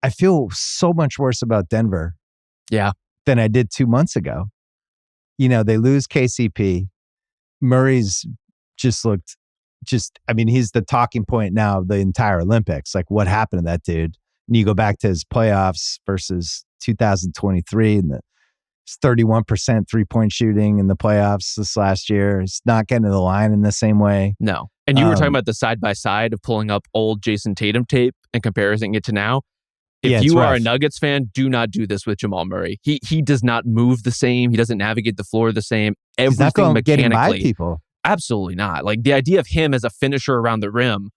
I feel so much worse about Denver than I did 2 months ago. They lose KCP. Murray's he's the talking point now of the entire Olympics. Like, what happened to that dude? And you go back to his playoffs versus 2023 and the 31% 3-point shooting in the playoffs this last year. He's not getting to the line in the same way. No. And you were talking about the side-by-side of pulling up old Jason Tatum tape and comparing it to now. If you are a Nuggets fan, do not do this with Jamal Murray. He does not move the same. He doesn't navigate the floor the same. He's not going getting by people. Absolutely not. Like, the idea of him as a finisher around the rim,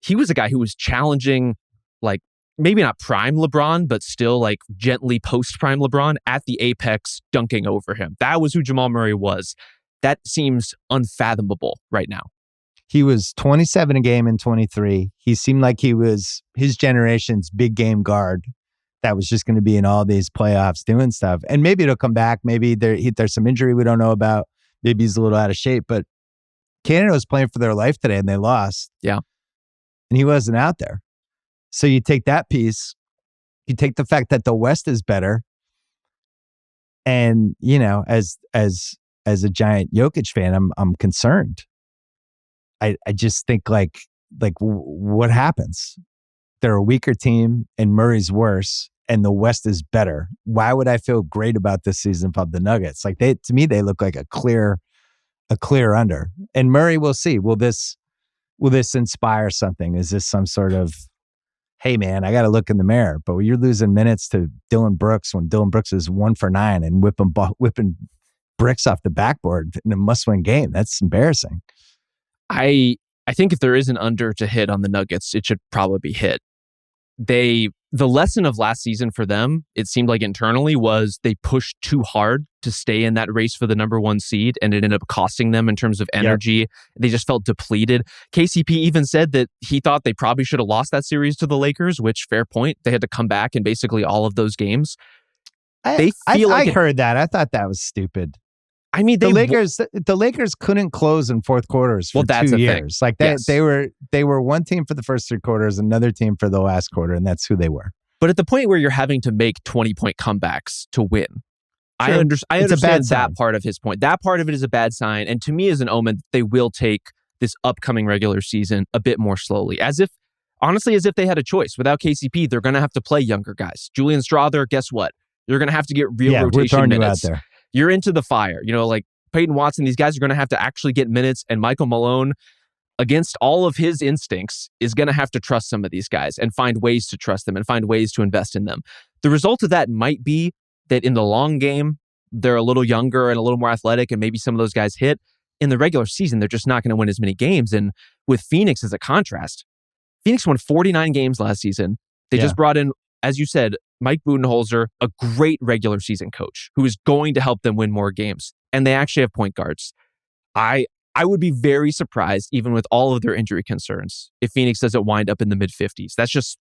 he was a guy who was challenging, like, maybe not prime LeBron, but still like gently post-prime LeBron at the apex, dunking over him. That was who Jamal Murray was. That seems unfathomable right now. He was 27 a game in 23. He seemed like he was his generation's big game guard that was just going to be in all these playoffs doing stuff. And maybe it'll come back. Maybe there's some injury we don't know about. Maybe he's a little out of shape. But Canada was playing for their life today and they lost. Yeah. And he wasn't out there. So you take that piece, you take the fact that the West is better, and as a giant Jokic fan, I'm concerned. I just think like what happens? They're a weaker team, and Murray's worse, and the West is better. Why would I feel great about this season from the Nuggets? Like to me, they look like a clear under. And Murray, we'll see. Will this inspire something? Is this some sort of, hey man, I got to look in the mirror? But when you're losing minutes to Dylan Brooks, when Dylan Brooks is 1 for 9 and whipping bricks off the backboard in a must-win game, that's embarrassing. I think if there is an under to hit on the Nuggets, it should probably be hit. The lesson of last season for them, it seemed like internally, was they pushed too hard to stay in that race for the number 1 seed, and it ended up costing them in terms of energy. Yep. They just felt depleted. KCP even said that he thought they probably should have lost that series to the Lakers, which, fair point. They had to come back in basically all of those games. I heard that. I thought that was stupid. I mean, the Lakers couldn't close in fourth quarters for 2 years. Like they were one team for the first 3 quarters, another team for the last quarter, and that's who they were. But at the point where you're having to make 20-point comebacks to win, I understand that part of his point. That part of it is a bad sign, and to me is an omen that they will take this upcoming regular season a bit more slowly. As if they had a choice. Without KCP, they're going to have to play younger guys. Julian Strawther, guess what? You're going to have to get real rotation minutes. You out there. You're into the fire. Like Peyton Watson, these guys are going to have to actually get minutes, and Michael Malone, against all of his instincts, is going to have to trust some of these guys and find ways to trust them and find ways to invest in them. The result of that might be that in the long game, they're a little younger and a little more athletic, and maybe some of those guys hit. In the regular season, they're just not going to win as many games. And with Phoenix as a contrast, Phoenix won 49 games last season. They just brought in, as you said, Mike Budenholzer, a great regular season coach who is going to help them win more games. And they actually have point guards. I would be very surprised, even with all of their injury concerns, if Phoenix doesn't wind up in the mid-50s. That's just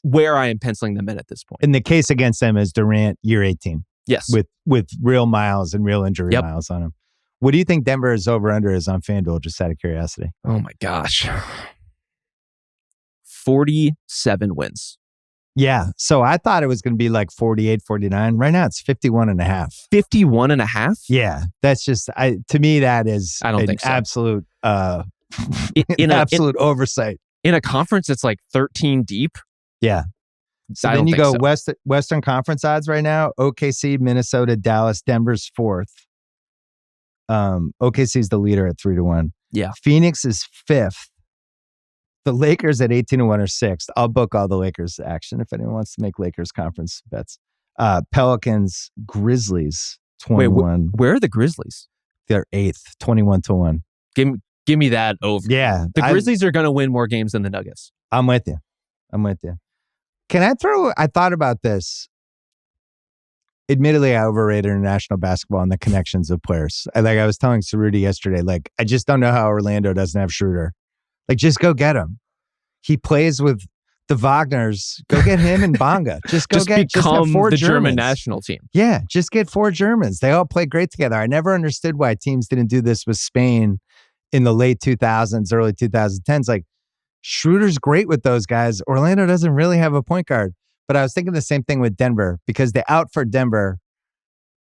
where I am penciling them in at this point. And the case against them is Durant, year 18. Yes. With real miles and real injury miles on him. What do you think Denver's over-under is on FanDuel, just out of curiosity? Oh my gosh. 47 wins. Yeah. So I thought it was going to be like 48, 49. Right now it's 51.5. 51.5? Yeah. That's just, to me, that is absolute, absolute oversight. In a conference that's like 13 deep? Yeah. So then you go Western Conference odds right now. OKC, Minnesota, Dallas, Denver's 4th. OKC is the leader at 3-1. Yeah. Phoenix is 5th. The Lakers at 18-1 are 6th. I'll book all the Lakers action if anyone wants to make Lakers conference bets. Pelicans, Grizzlies, 21. Wait, where are the Grizzlies? They're 8th, 21-1. Give me that over. Yeah. The Grizzlies are going to win more games than the Nuggets. I'm with you. I thought about this. Admittedly, I overrated international basketball and the connections of players. I was telling Cerruti yesterday, I just don't know how Orlando doesn't have Schroeder. Just go get him. He plays with the Wagners. Go get him and Bonga. Just become 4 the Germans. German national team. Yeah, just get 4 Germans. They all play great together. I never understood why teams didn't do this with Spain in the late 2000s, early 2010s. Schroeder's great with those guys. Orlando doesn't really have a point guard. But I was thinking the same thing with Denver because the out for Denver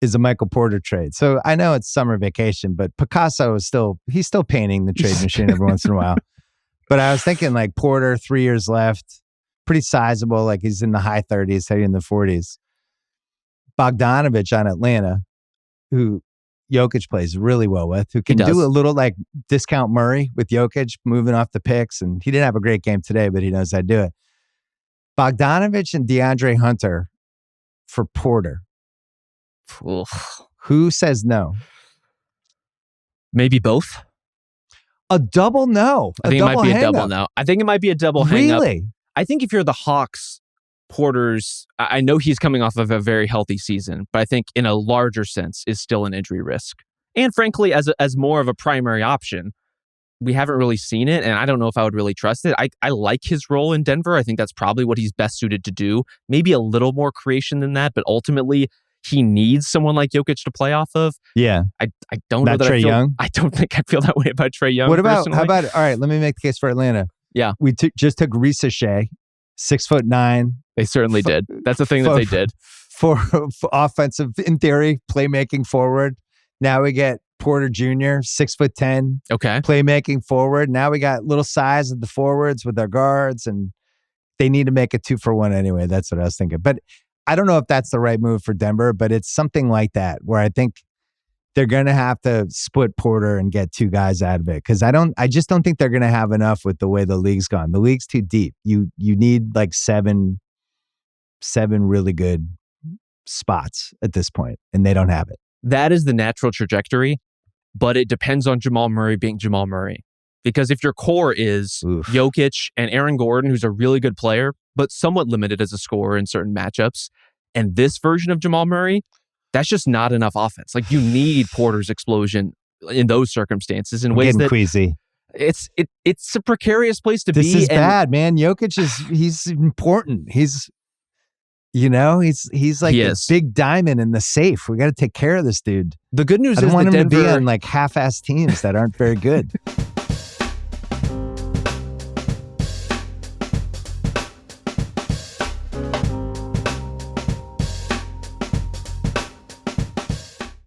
is a Michael Porter trade. So I know it's summer vacation, but Picasso is he's still painting the trade machine every once in a while. But I was thinking like Porter, 3 years left, pretty sizable, like he's in the high 30s, heading in the 40s. Bogdanovich on Atlanta, who Jokic plays really well with, who can do a little like discount Murray with Jokic moving off the picks. And he didn't have a great game today, but he knows how to do it. Bogdanovich and DeAndre Hunter for Porter. Oof. Who says no? Maybe both. A double no. I think it might be a double no. I think it might be a double hang up. Really? I think if you're the Hawks, Porter's, I know he's coming off of a very healthy season, but I think in a larger sense is still an injury risk. And frankly, as more of a primary option, we haven't really seen it, and I don't know if I would really trust it. I like his role in Denver. I think that's probably what he's best suited to do. Maybe a little more creation than that, but ultimately he needs someone like Jokic to play off of. Yeah. I don't know that Trae Young? I don't think I feel that way about Trae Young. What about, personally. how about, all right, let me make the case for Atlanta. Yeah. We just took Risa Shea, 6'9". They certainly did. That's the thing that they did. For offensive, in theory, playmaking forward. Now we get Porter Jr., 6'10". Okay. Playmaking forward. Now we got little size of the forwards with our guards, and they need to make a 2-for-1 anyway. That's what I was thinking. But I don't know if that's the right move for Denver, but it's something like that where I think they're going to have to split Porter and get two guys out of it. Because I just don't think they're going to have enough with the way the league's gone. The league's too deep. You need like seven really good spots at this point, and they don't have it. That is the natural trajectory, but it depends on Jamal Murray being Jamal Murray. Because if your core is Jokic and Aaron Gordon, who's a really good player, but somewhat limited as a scorer in certain matchups, and this version of Jamal Murray, that's just not enough offense. Like, you need Porter's explosion in those circumstances in ways that queasy. It's a precarious place to be. This is bad, man. Jokic he's important. He's like a big diamond in the safe. We got to take care of this dude. The good news I don't is want that him Denver to be on like half-ass teams that aren't very good.